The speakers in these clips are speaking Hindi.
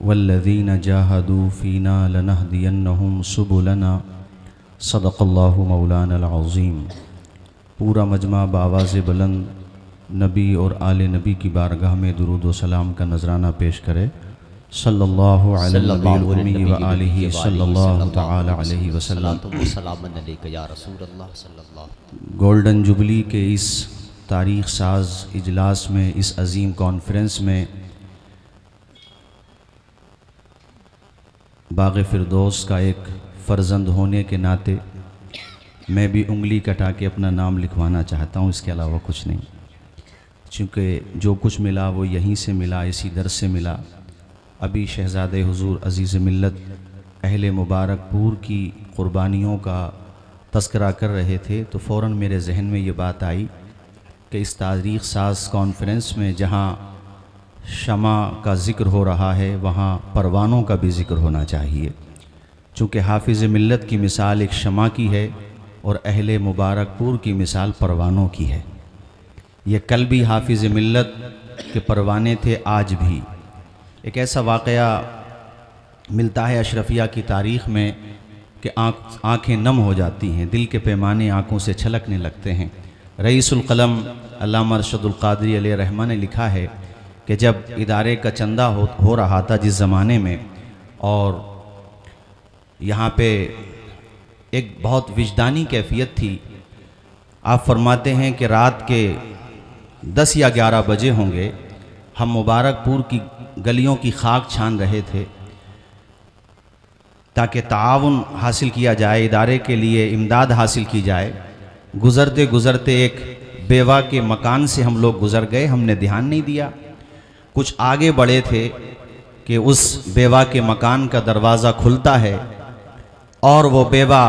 वल्लज़ीना जाहदू फ़ीना लनहदियन्नहुम सुबुलना सदक़ल्लाहु मौलानल अज़ीम। पूरा मजमा बावाज़ बुलंद नबी और आले नबी की बारगाह में दुरूद व सलाम का नजराना पेश करे। सल्लल्लाहु अलैहि व आलिहि सल्लल्लाहु तआला अलैहि वसल्लम। गोल्डन जुबली के इस तारीख़ साज इजलास में, इस अजीम कॉन्फ्रेंस में बाग़ फ़िरदौस का एक फ़र्जंद होने के नाते मैं भी उंगली कटा के अपना नाम लिखवाना चाहता हूँ, इसके अलावा कुछ नहीं। चूँकि जो कुछ मिला वो यहीं से मिला, इसी दर से मिला। अभी शहज़ादे हुज़ूर अज़ीज़ मिल्लत अहले मुबारकपुर की क़ुरबानियों का तज़किरा कर रहे थे तो फ़ौरन मेरे जहन में ये बात आई कि इस तारीख़ साज कॉन्फ्रेंस में जहाँ शमा का ज़िक्र हो रहा है वहाँ परवानों का भी ज़िक्र होना चाहिए। चूँकि हाफिज़ मिल्लत की मिसाल एक शमा की है और अहले मुबारकपुर की मिसाल परवानों की है। ये कल भी हाफिज़ मिल्लत के परवाने थे, आज भी। एक ऐसा वाक़या मिलता है अशरफिया की तारीख़ में कि आँखें नम हो जाती हैं, दिल के पैमाने आँखों से छलकने लगते हैं। रईसुल क़लम अल्लामा अरशदुल क़ादरी अलैहि रहमा ने लिखा है कि जब इदारे का चंदा हो रहा था जिस ज़माने में, और यहाँ पे एक बहुत विजदानी कैफियत थी। आप फरमाते हैं कि रात के 10 या 11 बजे होंगे, हम मुबारकपुर की गलियों की खाक छान रहे थे ताकि ताआवुन हासिल किया जाए, इदारे के लिए इमदाद हासिल की जाए। गुज़रते गुज़रते एक बेवा के मकान से हम लोग गुज़र गए, हमने ध्यान नहीं दिया। कुछ आगे बढ़े थे कि उस बेवा के मकान का दरवाज़ा खुलता है और वो बेवा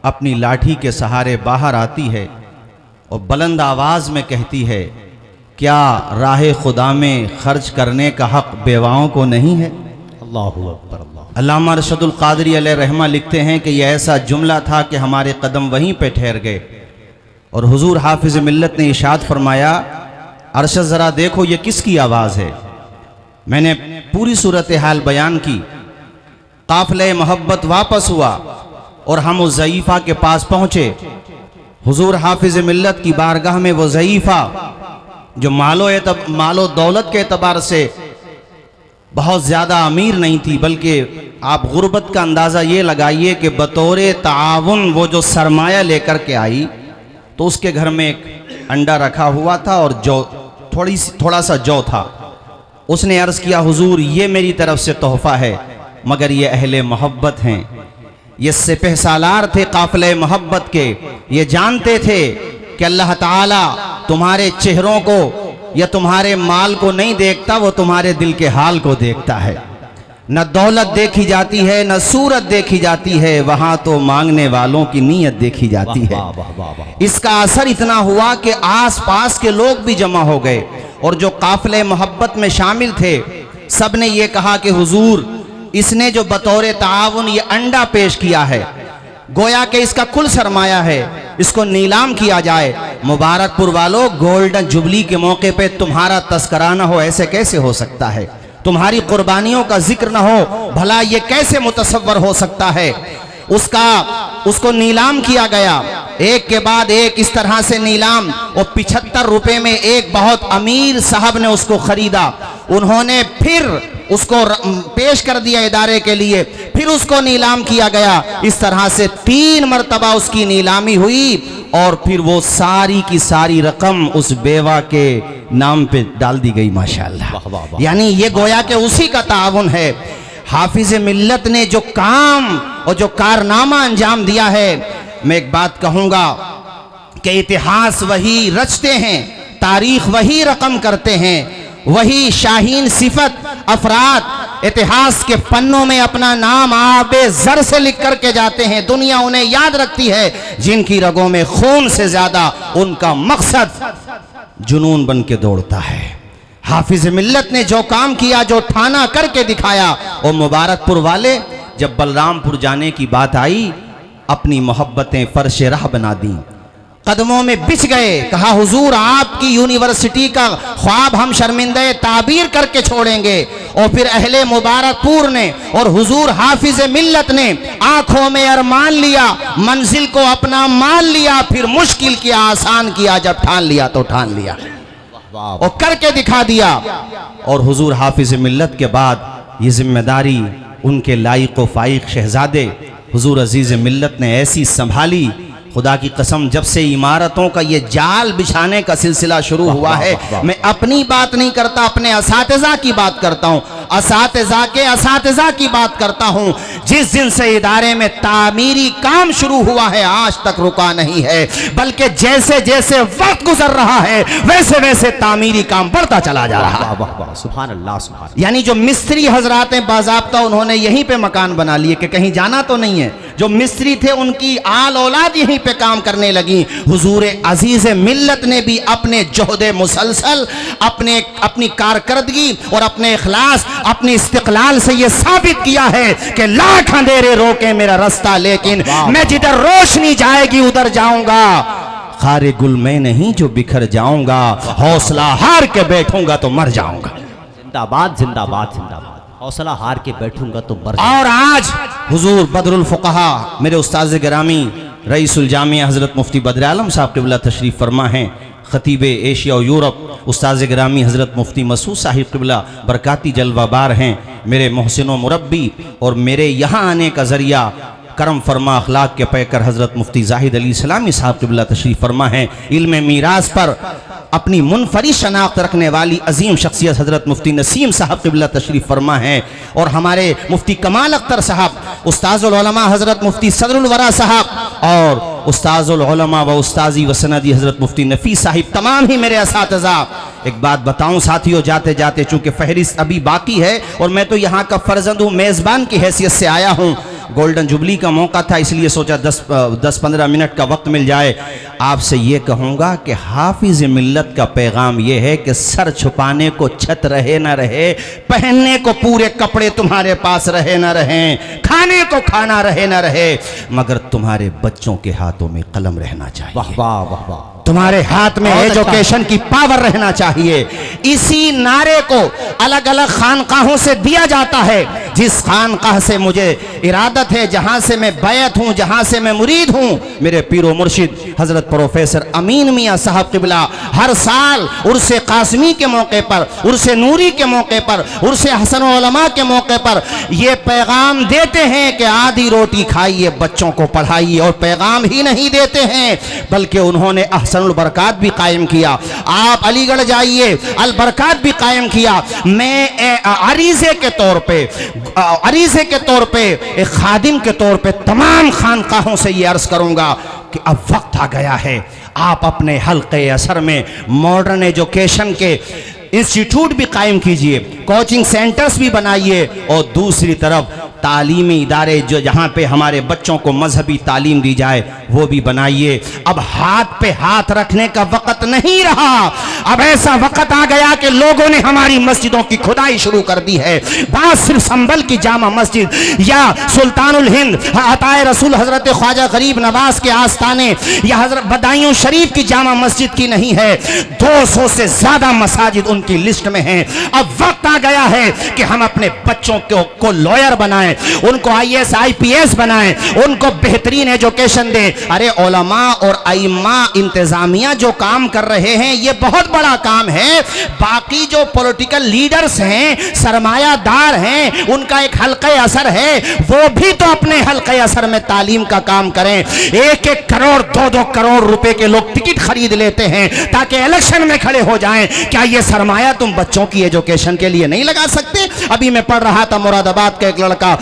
अपनी लाठी के सहारे बाहर आती है और बुलंद आवाज़ में कहती है, क्या राह खुदा में खर्च करने का हक़ बेवाओं को नहीं है? अल्लाहु अकबर। अल्लामा अरशदुल क़ादरी अलैहि रहमा लिखते हैं कि यह ऐसा जुमला था कि हमारे कदम वहीं पे ठहर गए और हुजूर हाफिज़ मिल्लत ने इरशाद फरमाया, अरशद ज़रा देखो ये किसकी आवाज़ है। मैंने पूरी सूरत हाल बयान की। काफ़िले मोहब्बत वापस हुआ और हम उस ज़ईफ़ा के पास पहुँचे। हुजूर हाफिज़ मिल्लत की बारगाह में वो ज़ईफ़ा जो मालो दौलत के एतबार से बहुत ज़्यादा अमीर नहीं थी, बल्कि आप गुर्बत का अंदाज़ा ये लगाइए कि बतौरे ताआवुन वो जो सरमाया लेकर के आई तो उसके घर में एक अंडा रखा हुआ था और जौ थोड़ा सा जौ था। उसने अर्ज़ किया, हुजूर ये मेरी तरफ से तोहफ़ा है, मगर ये अहले मोहब्बत हैं, ये सिपह सालार थे काफ़िले मोहब्बत के। ये जानते थे कि अल्लाह ताला तुम्हारे चेहरों को या तुम्हारे माल को नहीं देखता, वो तुम्हारे दिल के हाल को देखता है। न दौलत देखी जाती है, न सूरत देखी जाती है, वहाँ तो मांगने वालों की नीयत देखी जाती है। इसका असर इतना हुआ कि आस पास के लोग भी जमा हो गए और जो काफ़िले मोहब्बत में शामिल थे सब ने ये कहा कि हुजूर इसने जो बतौर ताआवुन ये अंडा पेश किया है, गोया के इसका कुल सरमाया है, इसको नीलाम किया जाए। मुबारकपुर वालों, गोल्डन जुबली के मौके पे तुम्हारा तस्करा न हो, ऐसे कैसे हो सकता है? तुम्हारी कुर्बानियों का जिक्र न हो, भला ये कैसे मुतसव्वर हो सकता है? उसको नीलाम किया गया, एक के बाद एक इस तरह से नीलाम। और 75 रुपए में एक बहुत अमीर साहब ने उसको खरीदा। उन्होंने फिर उसको पेश कर दिया इदारे के लिए, फिर उसको नीलाम किया गया। इस तरह से 3 मरतबा उसकी नीलामी हुई और फिर वो सारी की सारी रकम उस बेवा के नाम पे डाल दी गई। माशाअल्लाह, यानी ये गोया के उसी का ताउन है। हाफिज़ मिल्लत ने जो काम और जो कारनामा अंजाम दिया है, मैं एक बात कहूँगा कि इतिहास वही रचते हैं, तारीख वही रकम करते हैं, वही शाहीन सिफत अफराद इतिहास के पन्नों में अपना नाम आबे ज़र से लिख करके जाते हैं। दुनिया उन्हें याद रखती है जिनकी रगों में खून से ज्यादा उनका मकसद जुनून बन के दौड़ता है। हाफिज़ मिल्लत ने जो काम किया, जो ठाना करके दिखाया, और मुबारकपुर वाले जब बलरामपुर जाने की बात आई, अपनी मोहब्बतें फर्श राह बना दी कदमों में बिछ गए। कहा हुजूर आपकी यूनिवर्सिटी का ख्वाब हम शर्मिंदे ताबीर करके छोड़ेंगे। और फिर अहले मुबारकपुर ने और हुजूर हाफिज मिल्लत ने आंखों में अरमान लिया, मंजिल को अपना मान लिया, फिर मुश्किल किया आसान किया, जब ठान लिया तो ठान लिया और करके दिखा दिया। और हुजूर हाफिज मिल्लत के बाद ये जिम्मेदारी उनके लायक व फाइक शहजादे हुजूर अजीज मिल्लत ने ऐसी संभाली, खुदा की कसम जब से इमारतों का ये जाल बिछाने का सिलसिला शुरू हुआ है, मैं अपनी बात नहीं करता, अपने असातिज़ा की बात करता हूँ, असातिज़ा के असातिज़ा की बात करता हूँ। जिस दिन से इदारे में तामीरी काम शुरू हुआ है आज तक रुका नहीं है, बल्कि जैसे जैसे वक्त गुजर रहा है वैसे वैसे तामीरी काम बढ़ता चला जा रहा है। सुभान अल्लाह, सुभान। यानी जो मिस्त्री हजरात हैं बाज़ाब्ता उन्होंने यहीं पे मकान बना लिए कि कहीं जाना तो नहीं है। जो मिस्त्री थे उनकी आल औलाद यहीं पे काम करने लगी। हुजूर अजीज मिल्लत ने भी अपने जोहदे मुसलसल, अपनी कारकर्दगी और अपने इखलास, अपने इस्तिक़लाल से ये साबित किया है कि लाख अंधेरे रोके मेरा रास्ता, लेकिन मैं जिधर रोशनी जाएगी उधर जाऊंगा। खारे गुल मैं नहीं जो बिखर जाऊंगा, हौसला हार के बैठूंगा तो मर जाऊंगा। जिंदाबाद जिंदाबाद जिंदाबाद, हौसला हार के बैठूंगा तो मर। और आज हुजूर बदरुल फुक़हा मेरे उस्ताद गिरामी रईसुल जामिया हज़रत मुफ्ती बद्र आलम साहब क़िबला तशरीफ़ फरमा हैं, ख़तीब एशिया और यूरोप उस्ताद गिरामी हज़रत मुफ्ती मसूद साहिब क़िबला बरकाती जलवाबार हैं, मेरे मोहसिन व मुरब्बी और मेरे यहाँ आने का ज़रिया करम फरमा अखलाक के पैकर हज़रत मुफ्ती जाहिद अली सलामी साहब क़िबला तशरीफ़ फरमा हैं। इल्म मीरास पर अपनी मुनफरिद शनाख्त रखने वाली अजीम शख्सियत हज़रत मुफ्ती नसीम साहब क़िबला तशरीफ़ फरमा हैं। और हमारे मुफ्ती कमाल अख्तर साहब, उस्ताज़ुल उलमा हज़रत मुफ्ती सदरुल वरा साहब और उस्ताज़ुल उलमा व उस्ताज़ी व सनदी हज़रत मुफ्ती नफ़ीस साहिब, तमाम ही मेरे असातिज़ा। एक बात बताऊं साथियों, जाते जाते चूँकि फहरिस्त अभी बाकी है और मैं तो यहाँ का फ़र्जंद हूँ, मेज़बान की हैसियत से आया हूँ। गोल्डन जुबली का मौका था इसलिए सोचा 10-15 मिनट का वक्त मिल जाए। आपसे ये कहूँगा कि हाफिज मिल्लत का पैगाम ये है कि सर छुपाने को छत रहे ना रहे, पहनने को पूरे कपड़े तुम्हारे पास रहे ना रहें, खाने को खाना रहे ना रहे, मगर तुम्हारे बच्चों के हाथों में कलम रहना चाहिए। वाह वाह वाह वाह, तुम्हारे हाथ में एजुकेशन की पावर रहना चाहिए। इसी नारे को अलग अलग खानकाहों से दिया जाता है। जिस खानकाह से मुझे इरादत है, जहां से मैं बैत हूं, जहां से मैं मुरीद हूं, मेरे पीरो मुर्शिद हजरत प्रोफेसर अमीन मियाँ साहब क़िबला हर साल उर्से कासमी के मौके पर, उर्से नूरी के मौके पर, उर्से हसन उलमा के मौके पर ये पैगाम देते हैं कि आधी रोटी खाइए, बच्चों को पढ़ाइए। और पैगाम ही नहीं देते हैं बल्कि उन्होंने अहसनुल बरकात भी कायम किया। आप अलीगढ़ जाइए, अल बरकात भी कायम किया। मैं अरीज़े के तौर पे एक खादिम के तौर पे तमाम खानकाहों से ये अर्ज करूंगा कि अब वक्त आ गया है, आप अपने हल्के असर में मॉडर्न एजुकेशन के इंस्टीट्यूट भी कायम कीजिए, कोचिंग सेंटर्स भी बनाइए और दूसरी तरफ तालीमी इदारे जो जहाँ पे हमारे बच्चों को मजहबी तालीम दी जाए वो भी बनाइए। अब हाथ पे हाथ रखने का वक़्त नहीं रहा, अब ऐसा वक़्त आ गया कि लोगों ने हमारी मस्जिदों की खुदाई शुरू कर दी है। बात सिर्फ संभल की जामा मस्जिद या सुल्तानुल हिंद अताए रसूल हजरत ख्वाजा गरीब नवाज के आस्थाने या हजरत बदायूं शरीफ की जामा मस्जिद की नहीं है, 200 से ज्यादा मसाजिद उनकी लिस्ट में हैं। अब वक्त आ गया है कि हम अपने बच्चों को लॉयर बनाएं, उनको IAS IPS बनाएं, उनको बेहतरीन एजुकेशन दें। अरे उलमा और आइम्मा इंतजामिया जो काम कर रहे हैं ये बहुत बड़ा काम है। बाकी जो पॉलिटिकल लीडर्स हैं, सरमायादार हैं, उनका एक हल्का असर है, वो भी तो अपने हल्के असर में तालीम का काम करें। 1-1 करोड़ 2-2 करोड़ रुपए के लोग टिकट खरीद लेते हैं ताकि इलेक्शन में खड़े हो जाएं। क्या ये सरमाया तुम बच्चों की एजुकेशन के लिए नहीं लगा सकते? अभी मैं पढ़ रहा था मुरादाबाद का एक लड़का,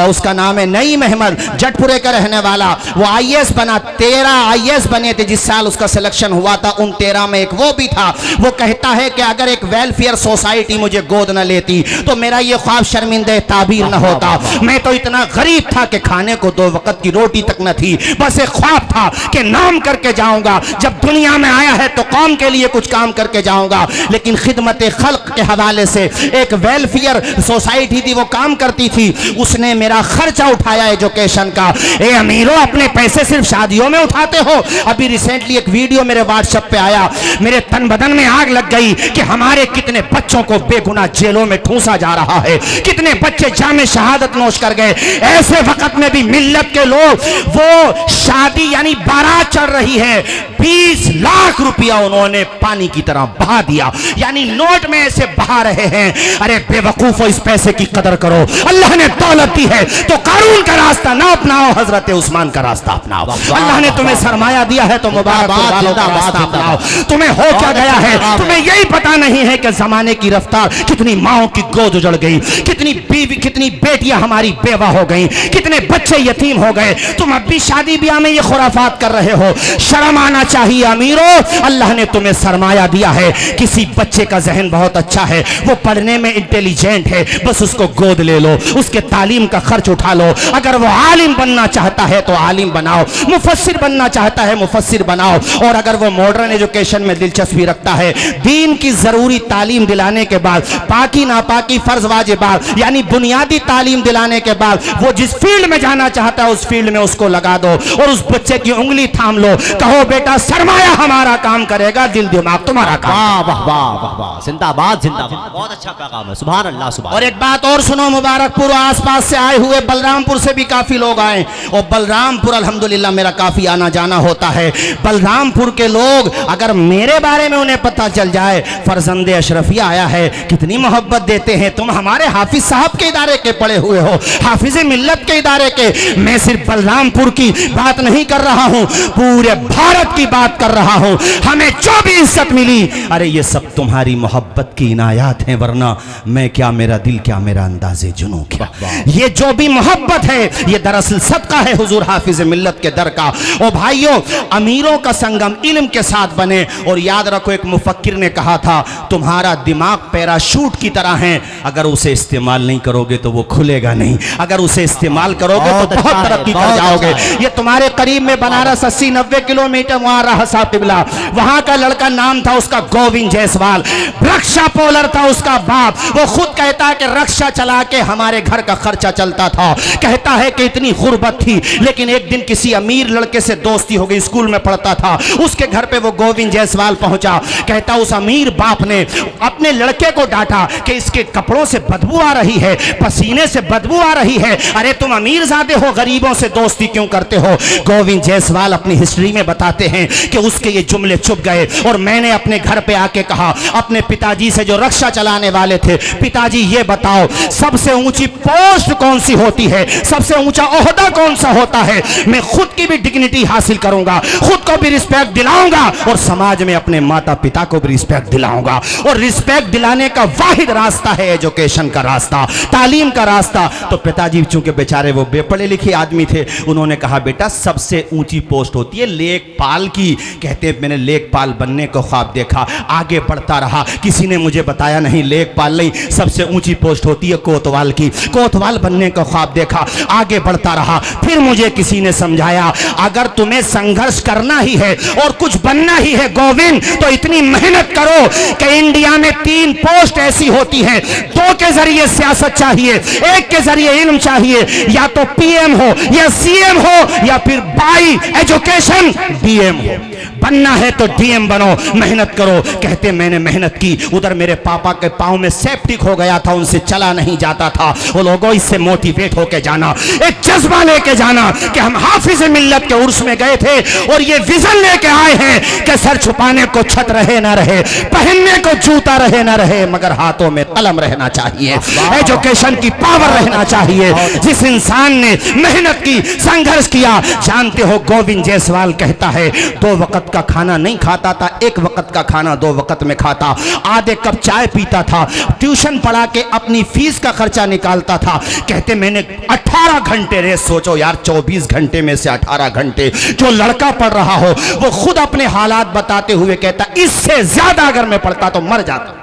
उसका नाम है नईम अहमद, जटपुरे का रहने वाला, वो IAS बना, 13 IAS बने थे जिस साल उसका सिलेक्शन हुआ था। उन 13 में एक वो भी था। वो कहता है कि अगर एक वेलफेयर सोसाइटी मुझे गोद न लेती तो मेरा ये ख्वाब शर्मिंदे ताबीर न होता। मैं तो इतना गरीब था कि खाने को 2 वक्त की रोटी तक न थी, बस एक ख्वाब था कि नाम करके जाऊंगा, जब दुनिया में आया है तो कौम के लिए कुछ काम करके जाऊंगा। लेकिन खिदमत खल्क के हवाले से एक वेलफेयर सोसाइटी थी, वो काम करती थी। उसने मेरा खर्चा उठाया एजुकेशन का। ए अमीरों, अपने पैसे सिर्फ शादियों में उठाते हो? अभी रिसेंटली एक वीडियो मेरे व्हाट्सएप पे आया, मेरे तन बदन में आग लग गई कि हमारे कितने बच्चों को बेगुनाह जेलों में ठूंसा जा रहा है, कितने बच्चे जामे शहादत नोश कर गए। ऐसे वक्त में भी मिल्लत के लोग, वो शादी यानी बारात चल रही है, 20 लाख रुपया उन्होंने पानी की तरह बहा दिया, यानी नोट में ऐसे बहा रहे हैं। अरे बेवकूफो, इस पैसे की कदर करो। अल्लाह ने दौलत दी है तो कारून का रास्ता ना अपनाओ, हजरत उस्मान का रास्ता अपनाओ। अल्लाह ने तुम्हें सरमाया दिया है तो मुबारक वालों का रास्ता अपनाओ। तुम्हें हो क्या गया है? तुम्हें यही पता नहीं है कि जमाने की रफ्तार, कितनी माओ की गोद उजड़ गई, कितनी बीवी, कितनी बेटियां हमारी बेवा हो गई, कितने बच्चे यतीम हो गए। तुम अब भी शादी ब्याह में ये खुराफात कर रहे हो। शर्म आना चाहिए अमीरों। अल्लाह ने तुम्हें सरमाया दिया है। किसी बच्चे का जहन बहुत अच्छा है, वो पढ़ने में इंटेलिजेंट है, बस उसको गोद ले लो, उसके तालीम का खर्च उठा लो। अगर वो आलिम बनना चाहता है तो आलिम बनाओ, मुफस्सिर बनना चाहता है मुफस्सिर बनाओ। और अगर वो मॉडर्न एजुकेशन में दिलचस्पी रखता है, दीन की जरूरी तालीम दिलाने के बाद, पाकी नापाकी फर्ज वाजिबात यानी बुनियादी तालीम दिलाने के बाद, वो जिस फील्ड में जाना चाहता है उस फील्ड में उसको लगा दो और उस बच्चे की उंगली थाम लो। कहो बेटा, सरमाया हमारा काम करेगा, दिल दिमाग तुम्हारा काम। वाह वाह वाह वाह वाह, जिंदाबाद जिंदाबाद, बहुत अच्छा पैगाम है, सुभान अल्लाह सुभान। और एक बात और सुनो, मुबारकपुर आसपास से आए हुए, बलरामपुर से भी काफी लोग आए, और बलरामपुर अल्हम्दुलिल्लाह मेरा काफी आना जाना होता है। बलरामपुर के लोग, अगर मेरे बारे में उन्हें पता चल जाए फरजंदे अशरफिया आया है, कितनी मोहब्बत देते हैं। तुम हमारे हाफिज साहब के इदारे के पढ़े हुए हो, हाफिज मिल्लत के इदारे के। मैं सिर्फ बलरामपुर की बात नहीं कर रहा हूं, पूरे भारत की बात कर रहा हूं। हमें जो भी इज्जत मिली, अरे ये सब तुम्हारी मोहब्बत की इनायात हैं, वरना मैं क्या, मेरा दिल क्या, मेरा अंदाजे जुनूं क्या। ये जो भी मोहब्बत है, ये दरअसल सदका है हुजूर हाफिज मिल्लत के दर का। ओ भाइयों, अमीरों का संगम इल्म के साथ बने। और याद रखो, एक मुफक्किर ने कहा था, तुम्हारा दिमाग पैराशूट की तरह है, अगर उसे इस्तेमाल नहीं करोगे तो वो खुलेगा नहीं, अगर उसे इस्तेमाल करोगे तो बहुत तरक्की कर जाओगे। ये तुम्हारे करीब में बनारस 80-90 किलोमीटर वहां रहा साहब टिबला, वहां का लड़का नाम था उसका गोविंद जायसवाल, रक्षा पोलर था उसका बाप। वो खुद कहता है कि रक्षा चला के हमारे घर का खर्चा चलता था। कहता है कि इतनी गुर्बत थी, लेकिन एक दिन किसी अमीर लड़के से दोस्ती हो गई, स्कूल में पढ़ता था, उसके घर पे वो गोविंद जायसवाल पहुंचा। कहता उस अमीर बाप ने अपने लड़के को डांटा कि इसके कपड़ों से बदबू आ रही है, पसीने से बदबू आ रही है, अरे तुम अमीर ज़ादे हो, गरीबों से दोस्ती क्यों करते हो। गोविंद जायसवाल अपनी हिस्ट्री में बताते हैं कि उसके ये जुमले चुप गए और मैंने अपने घर पे आके कहा अपने पिताजी से, जो रक्षा चलाने वाले थे, पिताजी ये बताओ सबसे ऊंची पोस्ट कौन सी होती है, सबसे ऊंचा ओहदा कौन सा होता है। मैं खुद की भी डिग्निटी हासिल करूंगा, खुद को भी रिस्पेक्ट दिलाऊंगा और समाज में अपने माता पिता को भी रिस्पेक्ट दिलाऊंगा। और रिस्पेक्ट दिलाने का वाहिद रास्ता है एजुकेशन का रास्ता, तालीम का रास्ता। तो पिताजी चूंकि बेचारे वो बेपढ़े लिखे आदमी थे, उन्होंने कहा बेटा सबसे ऊंची पोस्ट होती है लेखपाल की। कहते मैंने लेखपाल बनने को ख्वाब देखा, आगे बढ़ता रहा, किसी ने मुझे बताया नहीं लेखपाल नहीं, सबसे ऊंची पोस्ट होती है कोतवाल की। कोतवाल बनने का ख्वाब देखा, आगे बढ़ता रहा, फिर मुझे किसी ने समझाया अगर तुम्हें संघर्ष करना ही है और कुछ बनना ही है गोविंद, तो इतनी मेहनत करो कि इंडिया में 3 पोस्ट ऐसी होती हैं, 2 के जरिए सियासत चाहिए, 1 के जरिए इल्म चाहिए, या तो पीएम हो या सीएम हो या फिर बाई एजुकेशन डीएम हो। बनना है तो डीएम बनो, मेहनत करो। कहते मैंने मेहनत की, उधर मेरे पापा के पांव में सेप्टिक हो गया था, उनसे चला नहीं जाता था। वो लोगों इससे मोटिवेट होके जाना, एक जज्बा लेके जाना कि हम हाफिज मिल्लत के उर्स में गए थे और ये विजन लेके आए हैं कि सर छुपाने को छत रहे ना रहे, पहनने को जूता रहे ना रहे, मगर हाथों में कलम रहना चाहिए, एजुकेशन की पावर रहना चाहिए। जिस इंसान ने मेहनत की, संघर्ष किया, जानते हो गोविंद जायसवाल कहता है 2 वक्त का खाना नहीं खाता था, 1 वक्त का खाना 2 वक्त में खाता, आधे कप चाय पीता था, ट्यूशन पढ़ा के अपनी फीस का खर्चा निकालता था। कहते मैंने 18 घंटे रेस, सोचो यार 24 घंटे में से 18 घंटे जो लड़का पढ़ रहा हो, वो खुद अपने हालात बताते हुए कहता इससे ज्यादा अगर मैं पढ़ता तो मर जाता,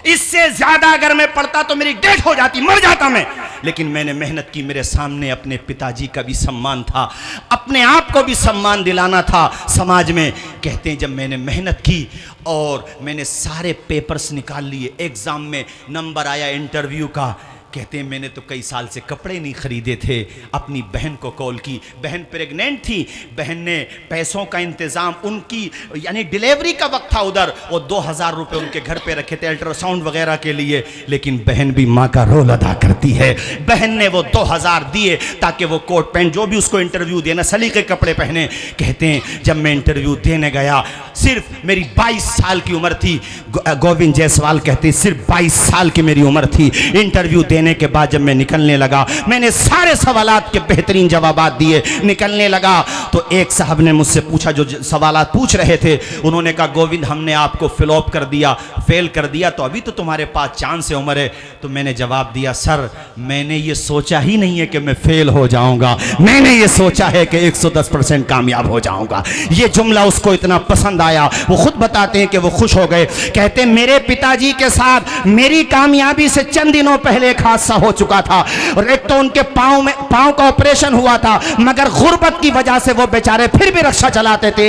इससे ज्यादा अगर मैं पढ़ता तो मेरी डेथ हो जाती, मर जाता मैं। लेकिन मैंने मेहनत की, मेरे सामने अपने पिताजी का भी सम्मान था, अपने आप को भी सम्मान दिलाना था समाज में। कहते हैं जब मैंने मेहनत की और मैंने सारे पेपर्स निकाल लिए, एग्जाम में नंबर आया इंटरव्यू का, कहते हैं मैंने तो कई साल से कपड़े नहीं खरीदे थे। अपनी बहन को कॉल की, बहन प्रेग्नेंट थी, बहन ने पैसों का इंतज़ाम, उनकी यानी डिलीवरी का वक्त था उधर, वो 2000 रुपये उनके घर पे रखे थे अल्ट्रासाउंड वगैरह के लिए। लेकिन बहन भी माँ का रोल अदा करती है। बहन ने वो 2000 दिए ताकि वो कोट पैंट जो भी उसको इंटरव्यू देना, सलीके कपड़े पहने। कहते हैं जब मैं इंटरव्यू देने गया, सिर्फ मेरी 22 साल की उम्र थी। गोविंद जायसवाल कहते सिर्फ 22 साल की मेरी उम्र थी। इंटरव्यू देने के बाद जब मैं निकलने लगा, मैंने सारे सवालात के बेहतरीन जवाबात दिए, निकलने लगा तो एक साहब ने मुझसे पूछा, जो सवालात पूछ रहे थे, उन्होंने कहा गोविंद हमने आपको फ्लॉप कर दिया, फेल कर दिया, तो अभी तो तुम्हारे पास चांस है, उम्र है। तो मैंने जवाब दिया सर मैंने ये सोचा ही नहीं है कि मैं फेल हो जाऊंगा, मैंने ये सोचा है कि 110% कामयाब हो जाऊंगा। ये जुमला उसको इतना पसंद आया, वो खुद बताते हैं कि वो खुश हो गए। कहते मेरे पिताजी के साथ मेरी कामयाबी से चंद दिनों पहले एक हादसा हो चुका था, और एक तो उनके पाँव का ऑपरेशन हुआ था, मगर गुर्बत की वजह से वो बेचारे फिर भी रक्षा चलाते थे।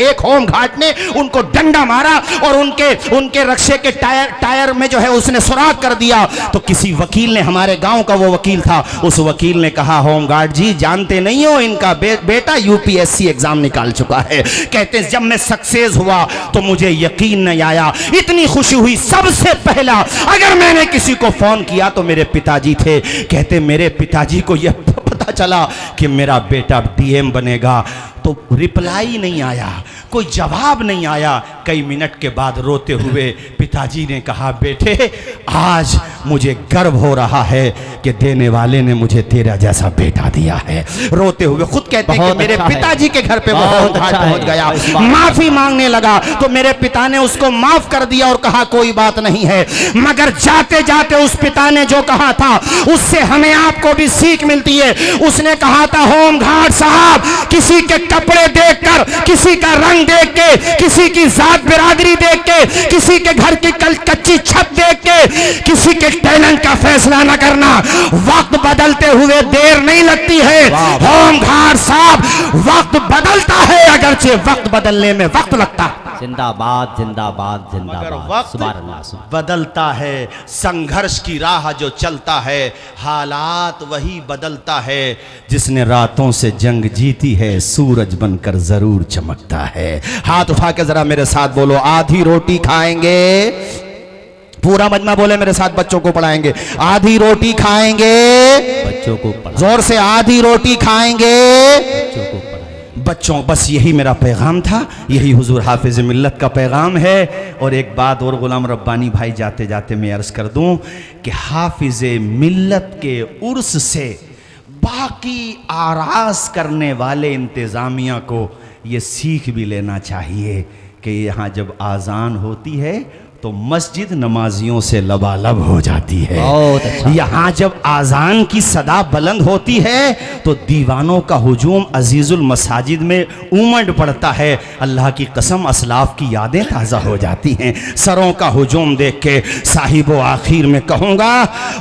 एक होम गार्ड ने उनको डंडा मारा और उनके रक्षे के टायर में जो है उसने सुराख कर दिया। तो किसी वकील ने, हमारे गांव का वो वकील था, उस वकील ने कहा होम गार्ड जी जानते नहीं हो इनका बेटा यूपीएससी एग्जाम निकाल चुका है। कहते जब मैं सक्सेस हुआ तो मुझे यकीन नहीं आया, इतनी खुशी हुई, सबसे पहला अगर मैंने किसी को फोन किया तो मेरे पिताजी थे। कहते मेरे पिताजी को यह पता चला कि मेरा बेटा डीएम बनेगा तो रिप्लाई नहीं आया, कोई जवाब नहीं आया। कई मिनट के बाद रोते हुए पिताजी ने कहा बेटे आज मुझे गर्व हो रहा है कि देने वाले ने मुझे तेरा जैसा बेटा दिया है। रोते हुए खुद कहते हैं कि मेरे पिताजी के घर पे वो पहुंच गया, माफी मांगने लगा तो मेरे पिता ने उसको माफ कर दिया और कहा कोई बात नहीं है। मगर जाते जाते उस पिता ने जो कहा था उससे हमें आपको भी सीख मिलती है। उसने कहा था होम गार्ड साहब किसी के कपड़े देखकर, किसी का रंग देख के, किसी की जात बिरादरी देख के, किसी के घर की कच्ची छत देख के किसी के टैलेंट का फैसला न करना। वक्त बदलते हुए देर नहीं लगती है होम गार्ड साहब, वक्त बदलता है अगरचे वक्त बदलने में वक्त लगता है। जिंदाबाद जिंदाबाद जिंदाबाद। वक्त सुभान अल्लाह। बदलता है, संघर्ष की राह जो चलता है, हालात वही बदलता है। जिसने रातों से जंग जीती है सूरज बनकर जरूर चमकता है। हाथ उठा के जरा मेरे साथ बोलो आधी रोटी खाएंगे, पूरा मजमा बोले मेरे साथ, बच्चों को पढ़ाएंगे। आधी रोटी खाएंगे, बच्चों को पढ़ाएंगे, जोर से आधी रोटी खाएंगे, बच्चों को पढ़ाएंगे। बच्चों बस यही मेरा पैगाम था, यही हुजूर हाफिज मिल्लत का पैगाम है। और एक बात और गुलाम रब्बानी भाई जाते जाते मैं अर्ज कर दूं कि हाफिज मिल्लत के उर्स से बाकी आरास करने वाले इंतज़ामिया को ये सीख भी लेना चाहिए कि यहाँ जब आज़ान होती है तो मस्जिद नमाजियों से लबालब हो जाती है। अच्छा। यहाँ जब आज़ान की सदा बुलंद होती है तो दीवानों का हुजूम अजीज़ुल मसाजिद में उमड़ पड़ता है। अल्लाह की कसम असलाफ की यादें ताज़ा हो जाती हैं। सरों का हुजूम देख के साहिबो आखिर में कहूँगा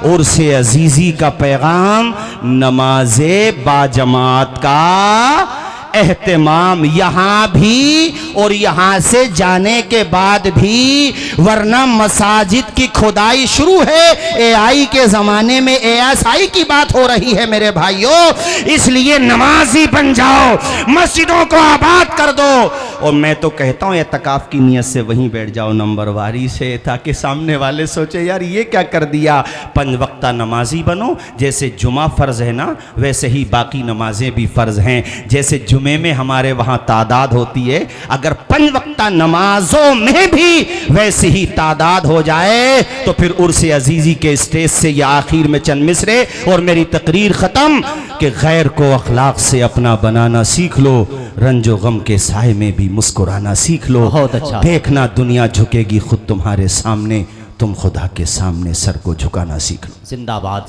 उर्से अजीज़ी का पैगाम नमाज़े बाजमात का एहतमाम यहाँ भी और यहाँ से जाने के बाद भी, वरना मसाजिद की खुदाई शुरू है। एआई के ज़माने में एएसआई की बात हो रही है मेरे भाइयों, इसलिए नमाजी बन जाओ, मस्जिदों को आबाद कर दो। और मैं तो कहता हूँ एतकाफ़ की नीयत से वहीं बैठ जाओ नंबरवारी से, ताकि सामने वाले सोचे यार ये क्या कर दिया। 5 वक्ता नमाजी बनो, जैसे जुमा फ़र्ज़ है ना वैसे ही बाकी नमाजें भी फ़र्ज़ हैं। जैसे जुमे में हमारे वहाँ तादाद होती है, अगर 5 वक्ता नमाजों में भी वैसे ही तादाद हो जाए तो फिर उर्स अजीज़ी के स्टेज से या आखिर में चंद मिसरे और मेरी तकरीर ख़त्म कि गैर को अखलाक से अपना बनाना सीख लो, रंजो गम के साए में भी मुस्कुराना सीख लो। बहुत अच्छा। देखना दुनिया झुकेगी खुद तुम्हारे सामने, तुम खुदा के सामने सर को झुकाना सीख लो। जिंदाबाद।